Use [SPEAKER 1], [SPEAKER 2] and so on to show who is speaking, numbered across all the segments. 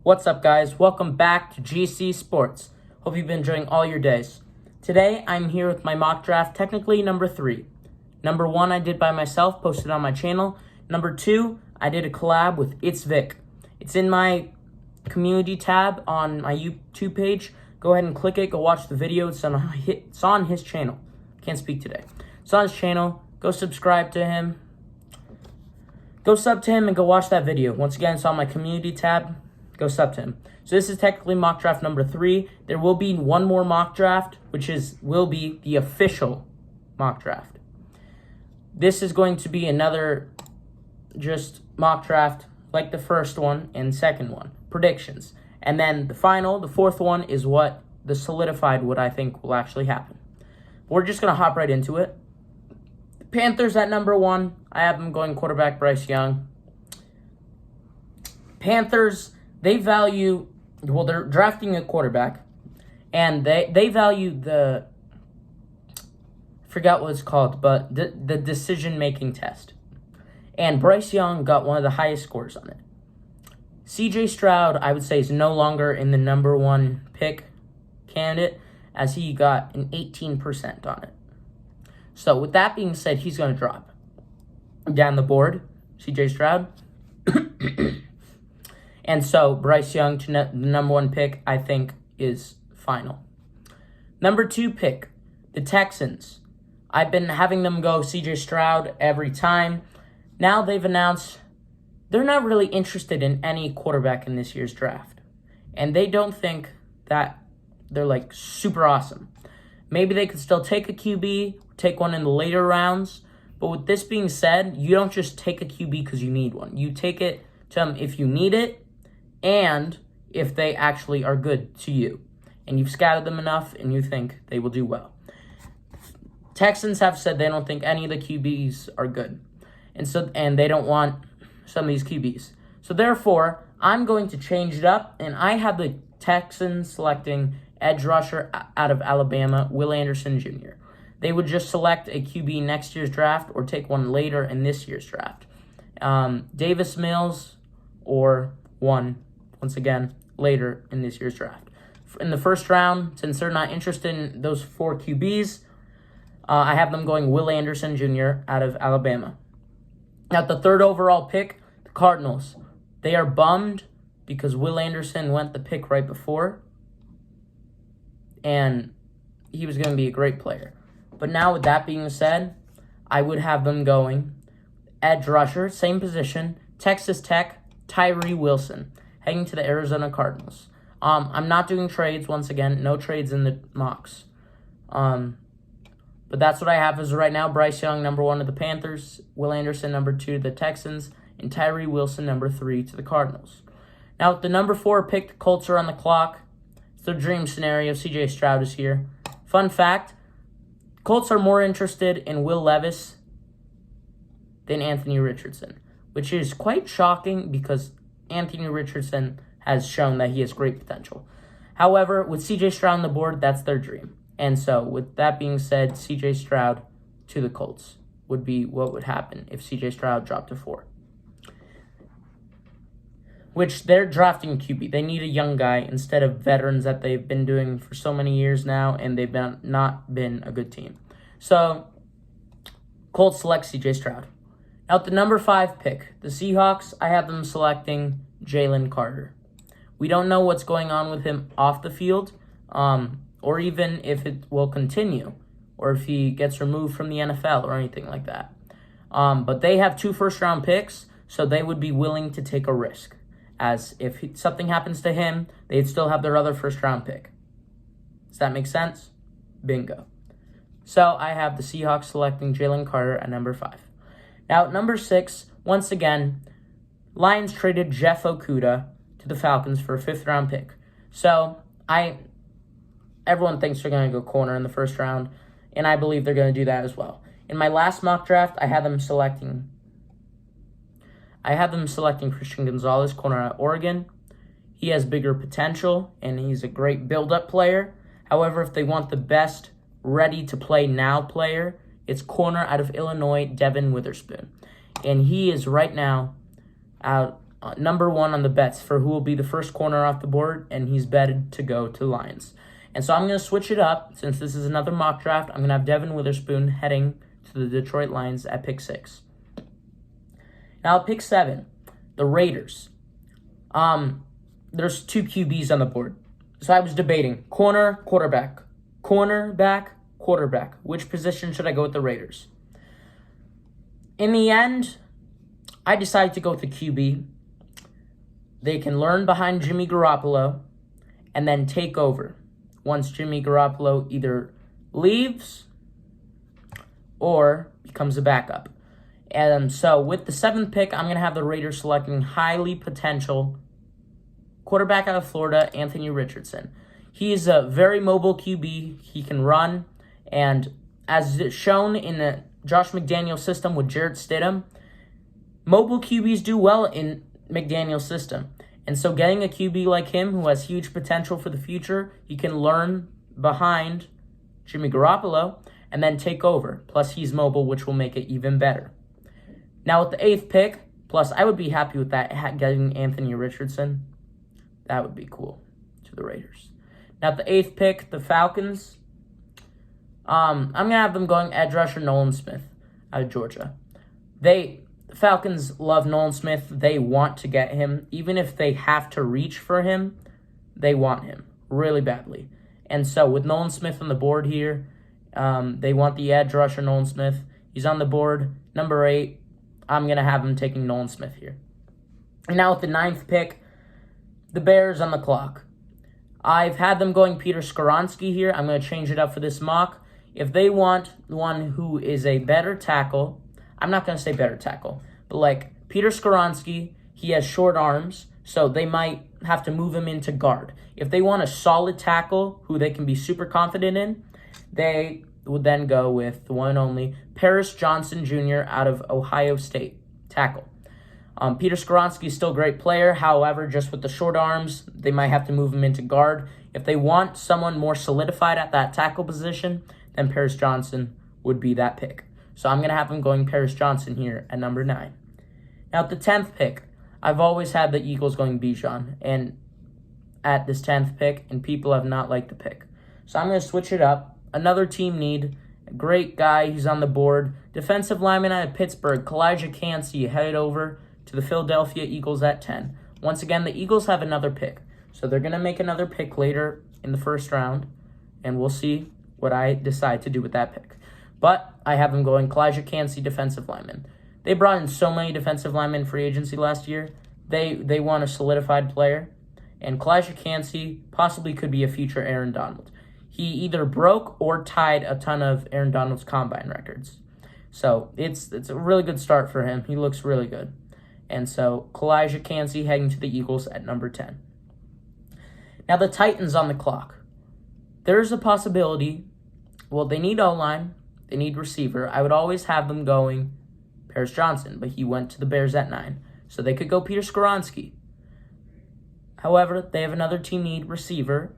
[SPEAKER 1] What's up, guys? Welcome back to GC Sports. Hope you've been enjoying all your days. Today, I'm here with my mock draft, technically number 3. Number 1, I did by myself, posted on my channel. Number 2, I did a collab with It's Vic. It's in my community tab on my YouTube page. Go ahead and click it. Go watch the video. It's on his channel. Can't speak today. It's on his channel. Go subscribe to him. Go sub to him and go watch that video. Once again, it's on my community tab. Go sub to him. So this is technically mock draft number 3. There will be one more mock draft, which will be the official mock draft. This is going to be another just mock draft like the first one and second one. Predictions. And then the fourth one, is what the solidified what I think will actually happen. We're just going to hop right into it. The Panthers at number 1. I have them going quarterback Bryce Young. Panthers, they're drafting a quarterback, and they value I forgot what it's called, but the decision-making test. And Bryce Young got one of the highest scores on it. CJ Stroud, I would say, is no longer in the number 1 pick candidate, as he got an 18% on it. So with that being said, he's going to drop down the board, CJ Stroud. And so Bryce Young to the number 1 pick, I think, is final. Number 2 pick, the Texans. I've been having them go CJ Stroud every time. Now they've announced they're not really interested in any quarterback in this year's draft. And they don't think that they're like super awesome. Maybe they could still take a QB, take one in the later rounds. But with this being said, you don't just take a QB because you need one. You take it to them if you need it and if they actually are good to you. And you've scouted them enough and you think they will do well. Texans have said they don't think any of the QBs are good. And they don't want some of these QBs. So therefore, I'm going to change it up, and I have the Texans selecting edge rusher out of Alabama, Will Anderson Jr. They would just select a QB next year's draft or take one later in this year's draft. Davis Mills or once again, later in this year's draft. In the first round, since they're not interested in those 4 QBs, I have them going Will Anderson Jr. out of Alabama. At the 3rd overall pick, the Cardinals. They are bummed because Will Anderson went the pick right before, and he was going to be a great player. But now with that being said, I would have them going edge rusher, same position, Texas Tech, Tyree Wilson, heading to the Arizona Cardinals. I'm not doing trades, once again, no trades in the mocks. But that's what I have as right now. Bryce Young, number 1 to the Panthers, Will Anderson, number 2 to the Texans, and Tyree Wilson, number 3 to the Cardinals. Now, with the number 4 pick, the Colts are on the clock. It's their dream scenario. CJ Stroud is here. Fun fact, Colts are more interested in Will Levis than Anthony Richardson, which is quite shocking because Anthony Richardson has shown that he has great potential. However, with CJ Stroud on the board, that's their dream. And so, with that being said, CJ Stroud to the Colts would be what would happen if CJ Stroud dropped to 4. Which they're drafting QB. They need a young guy instead of veterans that they've been doing for so many years now, and they've not been a good team. So, Colts select CJ Stroud. Now, at the number 5 pick, the Seahawks, I have them selecting Jalen Carter. We don't know what's going on with him off the field, or even if it will continue, or if he gets removed from the NFL or anything like that. But they have 2 first-round picks, so they would be willing to take a risk. As if something happens to him, they'd still have their other first-round pick. Does that make sense? Bingo. So I have the Seahawks selecting Jalen Carter at number 5. Now, at number 6, once again, Lions traded Jeff Okudah to the Falcons for a 5th-round pick. So everyone thinks they're going to go corner in the first round, and I believe they're going to do that as well. In my last mock draft, I had them selecting Christian Gonzalez, corner at Oregon. He has bigger potential, and he's a great build-up player. However, if they want the best ready-to-play now player, it's corner out of Illinois, Devin Witherspoon. And he is right now out number one on the bets for who will be the first corner off the board, and he's betted to go to Lions. And so I'm going to switch it up. Since this is another mock draft, I'm going to have Devin Witherspoon heading to the Detroit Lions at pick 6. Now at pick 7, the Raiders. There's 2 QBs on the board. So I was debating corner, quarterback. Cornerback, quarterback. Which position should I go with the Raiders? In the end, I decided to go with the QB. They can learn behind Jimmy Garoppolo and then take over once Jimmy Garoppolo either leaves or becomes a backup. And so with the 7th pick, I'm going to have the Raiders selecting highly potential quarterback out of Florida, Anthony Richardson. He's a very mobile QB. He can run. And as shown in the Josh McDaniels system with Jarrett Stidham, mobile QBs do well in McDaniels' system. And so getting a QB like him who has huge potential for the future, he can learn behind Jimmy Garoppolo and then take over. Plus, he's mobile, which will make it even better. Now, with the 8th pick, plus, I would be happy with that, getting Anthony Richardson. That would be cool to the Raiders. Now, at the 8th pick, the Falcons, I'm going to have them going edge rusher Nolan Smith out of Georgia. The Falcons love Nolan Smith. They want to get him. Even if they have to reach for him, they want him really badly. And so with Nolan Smith on the board here, they want the edge rusher Nolan Smith. He's on the board, number 8. I'm going to have him taking Nolan Smith here. And now with the 9th pick, the Bears on the clock. I've had them going Peter Skoronski here. I'm going to change it up for this mock. If they want one who is a better tackle, I'm not going to say better tackle, but like Peter Skoronski, he has short arms, so they might have to move him into guard. If they want a solid tackle who they can be super confident in, they would then go with the one and only Paris Johnson Jr. out of Ohio State, tackle. Peter Skoronski is still a great player. However, just with the short arms, they might have to move him into guard. If they want someone more solidified at that tackle position, then Paris Johnson would be that pick. So I'm going to have him going Paris Johnson here at number 9. Now, at the 10th pick, I've always had the Eagles going Bijan and at this 10th pick, and people have not liked the pick. So I'm going to switch it up. Another team need. A great guy. He's on the board. Defensive lineman out of Pittsburgh, Kalijah Kancey, headed over to the Philadelphia Eagles at 10. Once again, the Eagles have another pick. So they're going to make another pick later in the first round, and we'll see what I decide to do with that pick. But I have them going Kalijah Kancey, defensive lineman. They brought in so many defensive linemen free agency last year. They want a solidified player. And Kalijah Kancey possibly could be a future Aaron Donald. He either broke or tied a ton of Aaron Donald's combine records. So it's a really good start for him. He looks really good. And so Kalijah Kancey heading to the Eagles at number 10. Now the Titans on the clock. There's a possibility, well, they need O-line. They need receiver. I would always have them going Paris Johnson, but he went to the Bears at 9. So they could go Peter Skoronski. However, they have another team need, receiver.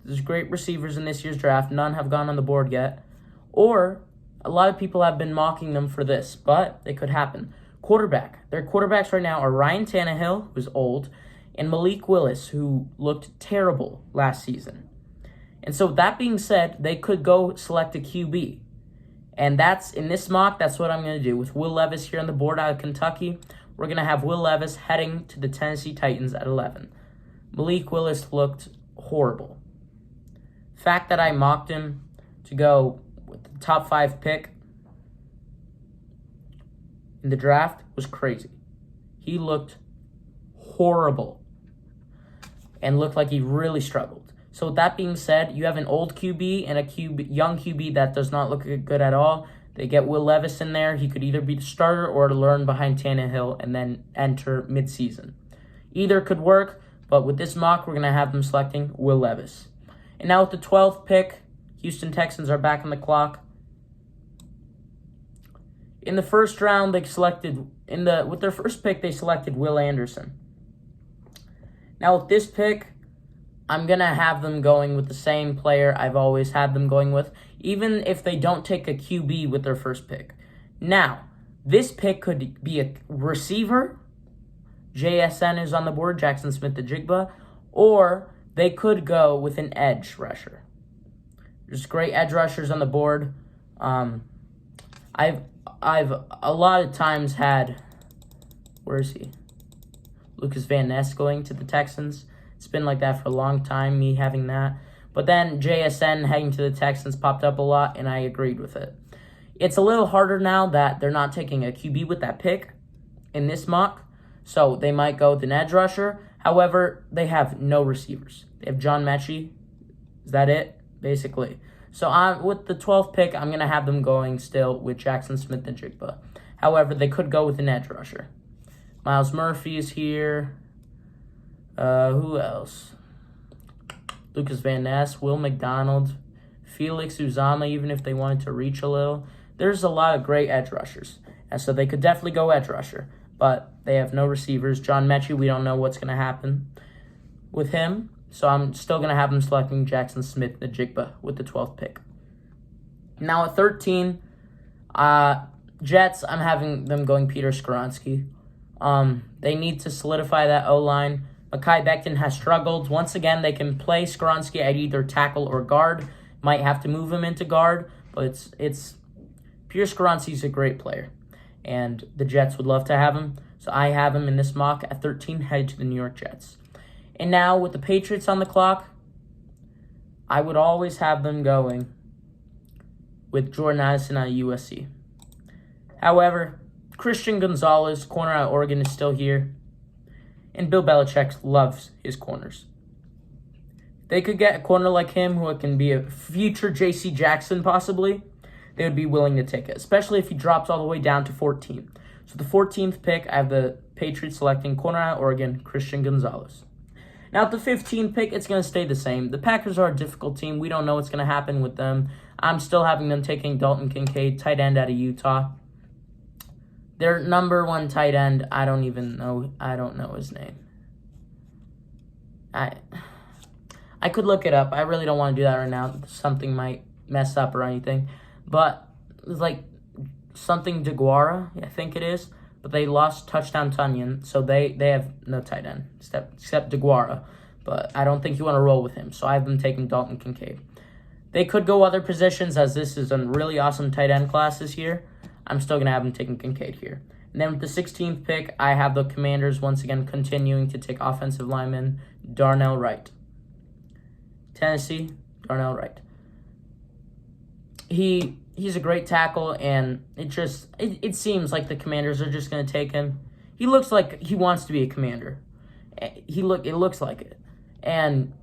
[SPEAKER 1] There's great receivers in this year's draft. None have gone on the board yet. Or, a lot of people have been mocking them for this, but it could happen. Quarterback. Their quarterbacks right now are Ryan Tannehill, who's old, and Malik Willis, who looked terrible last season. And so that being said, they could go select a QB. And that's, in this mock, that's what I'm going to do. With Will Levis here on the board out of Kentucky, we're going to have Will Levis heading to the Tennessee Titans at 11. Malik Willis looked horrible. Fact that I mocked him to go with the top 5 pick in the draft was crazy. He looked horrible and looked like he really struggled. So with that being said, you have an old QB and a young QB that does not look good at all. They get Will Levis in there. He could either be the starter or learn behind Tannehill and then enter midseason. Either could work, but with this mock, we're going to have them selecting Will Levis. And now with the 12th pick, Houston Texans are back on the clock. In the first round, with their first pick, they selected Will Anderson. Now with this pick, I'm going to have them going with the same player I've always had them going with, even if they don't take a QB with their first pick. Now, this pick could be a receiver, JSN is on the board, Jackson Smith-Njigba, or they could go with an edge rusher. There's great edge rushers on the board. I've a lot of times had, where is he? Lucas Van Ness going to the Texans. It's been like that for a long time, me having that. But then JSN heading to the Texans popped up a lot, and I agreed with it. It's a little harder now that they're not taking a QB with that pick in this mock, so they might go with an edge rusher. However, they have no receivers. They have John Mechie. Is that it? Basically. So with the 12th pick, I'm going to have them going still with Jackson Smith-Njigba. However, they could go with an edge rusher. Myles Murphy is here. Who else? Lucas Van Ness, Will McDonald, Felix Uzama, even if they wanted to reach a little. There's a lot of great edge rushers. And so they could definitely go edge rusher. But they have no receivers. John Mechie, we don't know what's going to happen with him. So I'm still going to have them selecting Jackson Smith-Njigba with the 12th pick. Now at 13, Jets, I'm having them going Peter Skoronski. They need to solidify that O-line. Mekhi Becton has struggled. Once again, they can play Skoronski at either tackle or guard. Might have to move him into guard, but it's Peter Skoronski's a great player, and the Jets would love to have him. So I have him in this mock at 13, headed to the New York Jets. And now with the Patriots on the clock, I would always have them going with Jordan Addison out of USC. However, Christian Gonzalez, corner out of Oregon, is still here. And Bill Belichick loves his corners. They could get a corner like him who can be a future J.C. Jackson possibly. They would be willing to take it, especially if he drops all the way down to 14. So the 14th pick, I have the Patriots selecting corner out of Oregon, Christian Gonzalez. Now at the 15th pick, it's going to stay the same. The Packers are a difficult team. We don't know what's going to happen with them. I'm still having them taking Dalton Kincaid, tight end out of Utah. Their number one tight end, I don't know his name. I could look it up. I really don't want to do that right now. Something might mess up or anything. But it's like something DeGuara, I think it is. But they lost Touchdown Tunyon, so they have no tight end except DeGuara. But I don't think you want to roll with him, so I have them taking Dalton Kincaid. They could go other positions, as this is a really awesome tight end class this year. I'm still going to have them taking Kincaid here. And then with the 16th pick, I have the Commanders once again continuing to take offensive lineman Darnell Wright. Tennessee, Darnell Wright. He's a great tackle, and it seems like the Commanders are just going to take him. He looks like he wants to be a Commander. It looks like it. And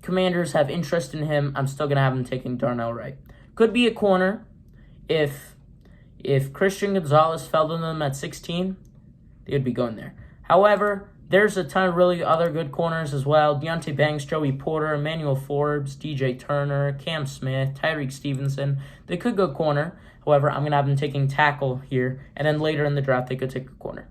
[SPEAKER 1] Commanders have interest in him. I'm still going to have him taking Darnell Wright. Could be a corner if Christian Gonzalez fell to them at 16, they would be going there. However, there's a ton of really other good corners as well. Deonte Banks, Joey Porter, Emmanuel Forbes, DJ Turner, Cam Smith, Tyreek Stevenson. They could go corner. However, I'm going to have them taking tackle here. And then later in the draft, they could take a corner.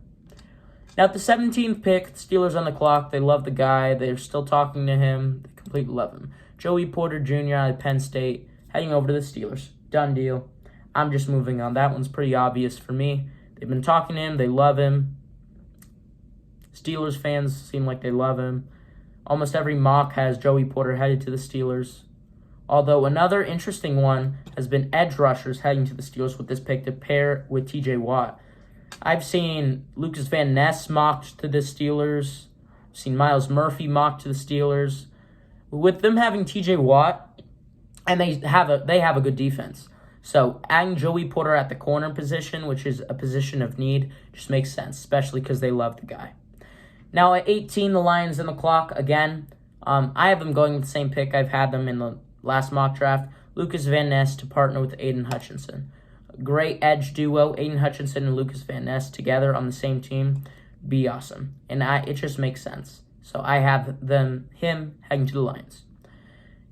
[SPEAKER 1] Now, at the 17th pick, the Steelers on the clock. They love the guy. They're still talking to him. They completely love him. Joey Porter Jr. out of Penn State, heading over to the Steelers. Done deal. I'm just moving on. That one's pretty obvious for me. They've been talking to him. They love him. Steelers fans seem like they love him. Almost every mock has Joey Porter headed to the Steelers. Although another interesting one has been edge rushers heading to the Steelers with this pick to pair with TJ Watt. I've seen Lucas Van Ness mocked to the Steelers. I've seen Myles Murphy mocked to the Steelers. With them having TJ Watt, and they have a good defense. So adding Joey Porter at the corner position, which is a position of need, just makes sense, especially because they love the guy. Now at 18, the Lions in the clock again. I have them going with the same pick. I've had them in the last mock draft. Lucas Van Ness to partner with Aiden Hutchinson. A great edge duo, Aiden Hutchinson and Lucas Van Ness together on the same team. Be awesome. And it just makes sense. So I have him heading to the Lions.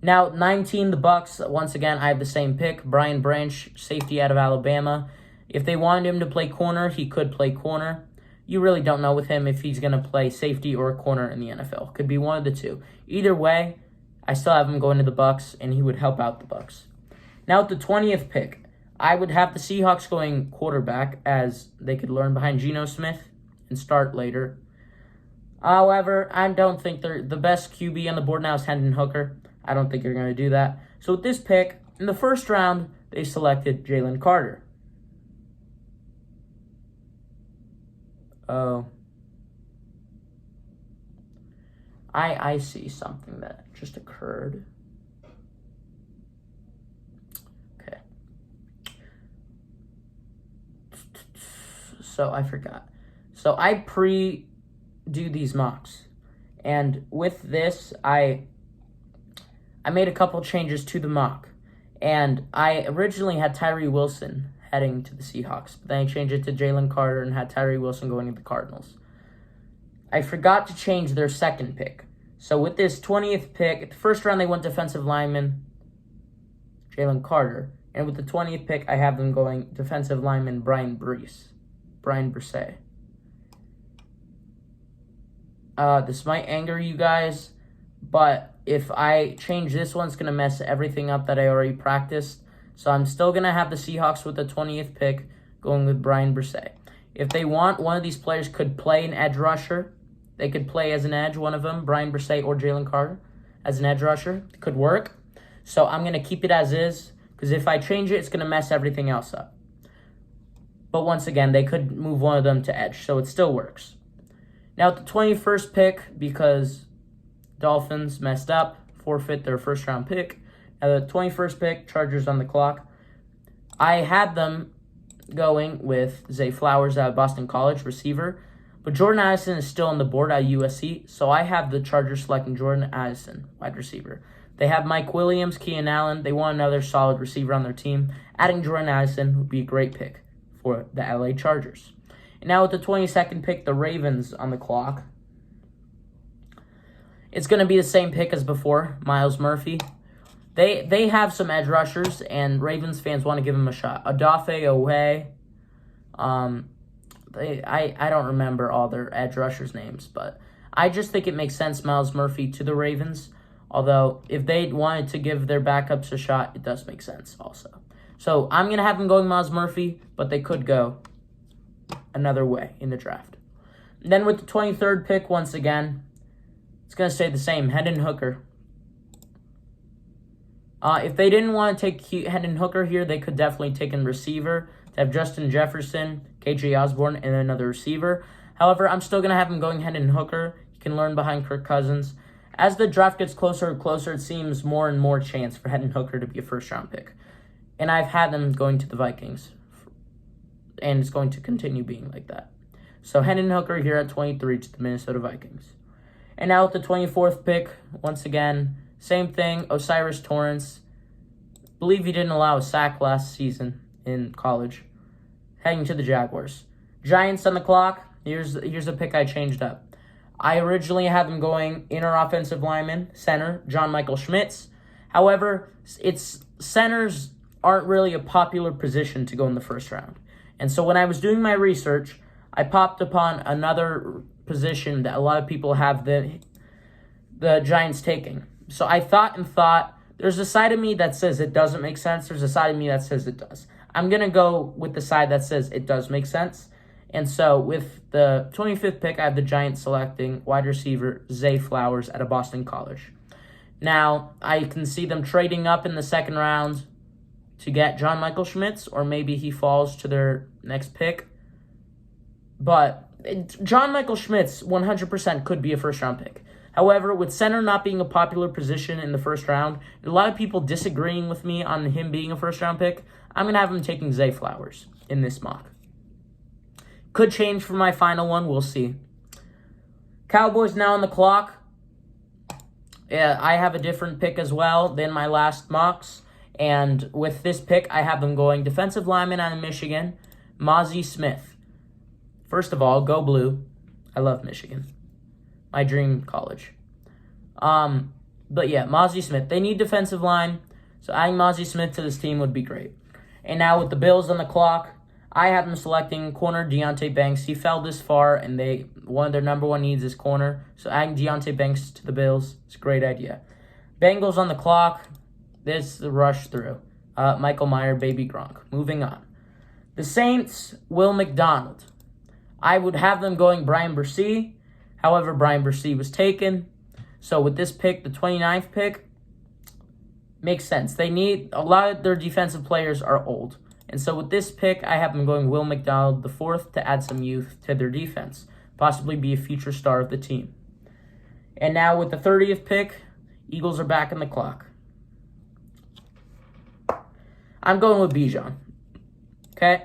[SPEAKER 1] Now, 19, the Bucks. Once again, I have the same pick. Brian Branch, safety out of Alabama. If they wanted him to play corner, he could play corner. You really don't know with him if he's going to play safety or a corner in the NFL. Could be one of the two. Either way, I still have him going to the Bucks, and he would help out the Bucks. Now, at the 20th pick, I would have the Seahawks going quarterback, as they could learn behind Geno Smith and start later. However, I don't think they're the best QB on the board now is Hendon Hooker. I don't think you're going to do that. So with this pick, in the first round, they selected Jalen Carter. Oh. I see something that just occurred. Okay. So I forgot. So I do these mocks. And with this, I made a couple changes to the mock. And I originally had Tyree Wilson heading to the Seahawks. But then I changed it to Jalen Carter and had Tyree Wilson going to the Cardinals. I forgot to change their second pick. So with this 20th pick, the first round they went defensive lineman Jalen Carter. And with the 20th pick, I have them going defensive lineman Brian Bresee. This might anger you guys, but if I change this one, it's going to mess everything up that I already practiced. So I'm still going to have the Seahawks with the 20th pick going with Brian Bresee. If they want, one of these players could play an edge rusher. They could play as an edge, one of them, Brian Bresee or Jalen Carter, as an edge rusher. It could work. So I'm going to keep it as is, because if I change it, it's going to mess everything else up. But once again, they could move one of them to edge, so it still works. Now at the 21st pick, because Dolphins messed up, forfeit their first-round pick. Now the 21st pick, Chargers on the clock. I had them going with Zay Flowers out of Boston College, receiver. But Jordan Addison is still on the board at USC, so I have the Chargers selecting Jordan Addison, wide receiver. They have Mike Williams, Keenan Allen. They want another solid receiver on their team. Adding Jordan Addison would be a great pick for the LA Chargers. And now with the 22nd pick, the Ravens on the clock. It's going to be the same pick as before, Myles Murphy. They have some edge rushers, and Ravens fans want to give him a shot. Odafe Oweh. I don't remember all their edge rushers' names, but I just think it makes sense, Myles Murphy to the Ravens. Although, if they wanted to give their backups a shot, it does make sense also. So, I'm going to have them going Myles Murphy, but they could go another way in the draft. And then with the 23rd pick, once again, it's going to stay the same, Hendon Hooker. If they didn't want to take Hendon Hooker here, they could definitely take in receiver to have Justin Jefferson, KJ Osborne, and another receiver. However, I'm still going to have him going Hendon Hooker. He can learn behind Kirk Cousins. As the draft gets closer and closer, it seems more and more chance for Hendon Hooker to be a first-round pick. And I've had them going to the Vikings. And it's going to continue being like that. So Hendon Hooker here at 23 to the Minnesota Vikings. And now with the 24th pick, once again, same thing, Osiris Torrance. Believe he didn't allow a sack last season in college. Heading to the Jaguars. Giants on the clock. Here's a pick I changed up. I originally had them going inner offensive lineman, center, John Michael Schmitz. However, centers aren't really a popular position to go in the first round. And so when I was doing my research, I popped upon another position that a lot of people have the Giants taking. So I thought, there's a side of me that says it doesn't make sense. There's a side of me that says it does. I'm going to go with the side that says it does make sense. And so with the 25th pick, I have the Giants selecting wide receiver Zay Flowers out of Boston College. Now, I can see them trading up in the second round to get John Michael Schmitz, or maybe he falls to their next pick. But John Michael Schmitz 100% could be a first-round pick. However, with center not being a popular position in the first round, a lot of people disagreeing with me on him being a first-round pick, I'm going to have him taking Zay Flowers in this mock. Could change for my final one. We'll see. Cowboys now on the clock. Yeah, I have a different pick as well than my last mocks. And with this pick, I have them going defensive lineman out of Michigan, Mazi Smith. First of all, go blue. I love Michigan. My dream college. But yeah, Mazi Smith. They need defensive line. So adding Mazi Smith to this team would be great. And now with the Bills on the clock, I have them selecting corner Deonte Banks. He fell this far, and one of their number one needs is corner. So adding Deonte Banks to the Bills is a great idea. Bengals on the clock. This is the rush through. Michael Mayer, baby Gronk. Moving on. The Saints, Will McDonald. I would have them going Brian Bresee. However, Brian Bresee was taken. So with this pick, the 29th pick, makes sense. They need, a lot of their defensive players are old. And so with this pick, I have them going Will McDonald the fourth to add some youth to their defense. Possibly be a future star of the team. And now with the 30th pick, Eagles are back in the clock. I'm going with Bijan. Okay?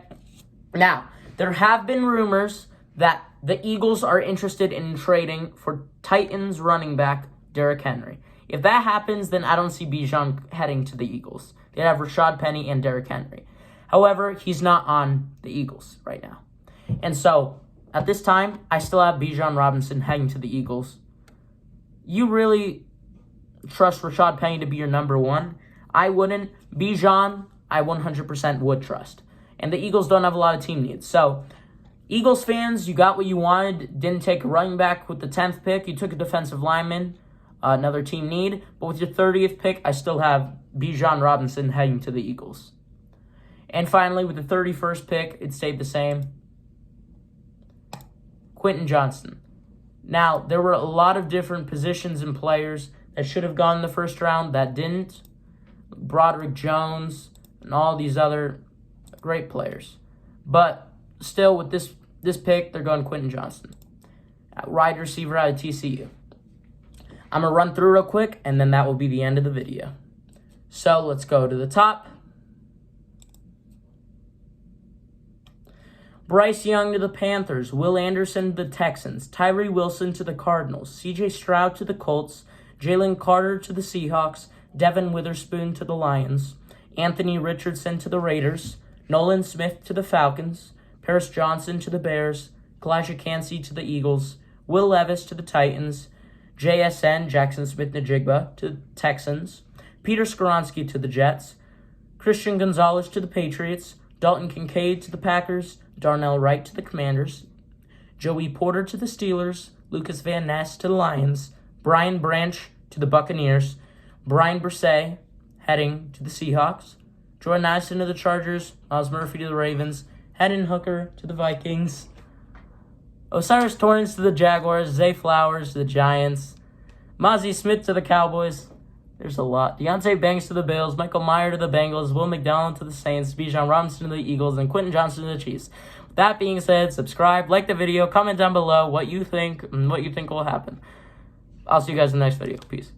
[SPEAKER 1] Now, there have been rumors that the Eagles are interested in trading for Titans running back Derrick Henry. If that happens, then I don't see Bijan heading to the Eagles. They have Rashad Penny and Derrick Henry. However, he's not on the Eagles right now. And so, at this time, I still have Bijan Robinson heading to the Eagles. You really trust Rashad Penny to be your number one? I wouldn't. Bijan, I 100% would trust. And the Eagles don't have a lot of team needs. So, Eagles fans, you got what you wanted. Didn't take a running back with the 10th pick. You took a defensive lineman, another team need. But with your 30th pick, I still have Bijan Robinson heading to the Eagles. And finally, with the 31st pick, it stayed the same. Quentin Johnston. Now, there were a lot of different positions and players that should have gone in the first round that didn't. Broderick Jones and all these other great players. But still, with this pick, they're going Quentin Johnston, wide receiver out of TCU. I'm going to run through real quick, and then that will be the end of the video. So let's go to the top. Bryce Young to the Panthers, Will Anderson to the Texans, Tyree Wilson to the Cardinals, C.J. Stroud to the Colts, Jalen Carter to the Seahawks, Devin Witherspoon to the Lions, Anthony Richardson to the Raiders, Nolan Smith to the Falcons, Paris Johnson to the Bears, Kalijah Kancey to the Eagles, Will Levis to the Titans, JSN, Jackson Smith-Njigba to the Texans, Peter Skoronski to the Jets, Christian Gonzalez to the Patriots, Dalton Kincaid to the Packers, Darnell Wright to the Commanders, Joey Porter to the Steelers, Lucas Van Ness to the Lions, Brian Branch to the Buccaneers, Brian Bresee heading to the Seahawks, Jordan Addison to the Chargers, Miles Murphy to the Ravens, Hendon Hooker to the Vikings, Osiris Torrance to the Jaguars, Zay Flowers to the Giants, Mozzie Smith to the Cowboys. There's a lot. Deontay Banks to the Bills, Michael Mayer to the Bengals, Will McDonald to the Saints, Bijan Robinson to the Eagles, and Quentin Johnston to the Chiefs. With that being said, subscribe, like the video, comment down below what you think and what you think will happen. I'll see you guys in the next video. Peace.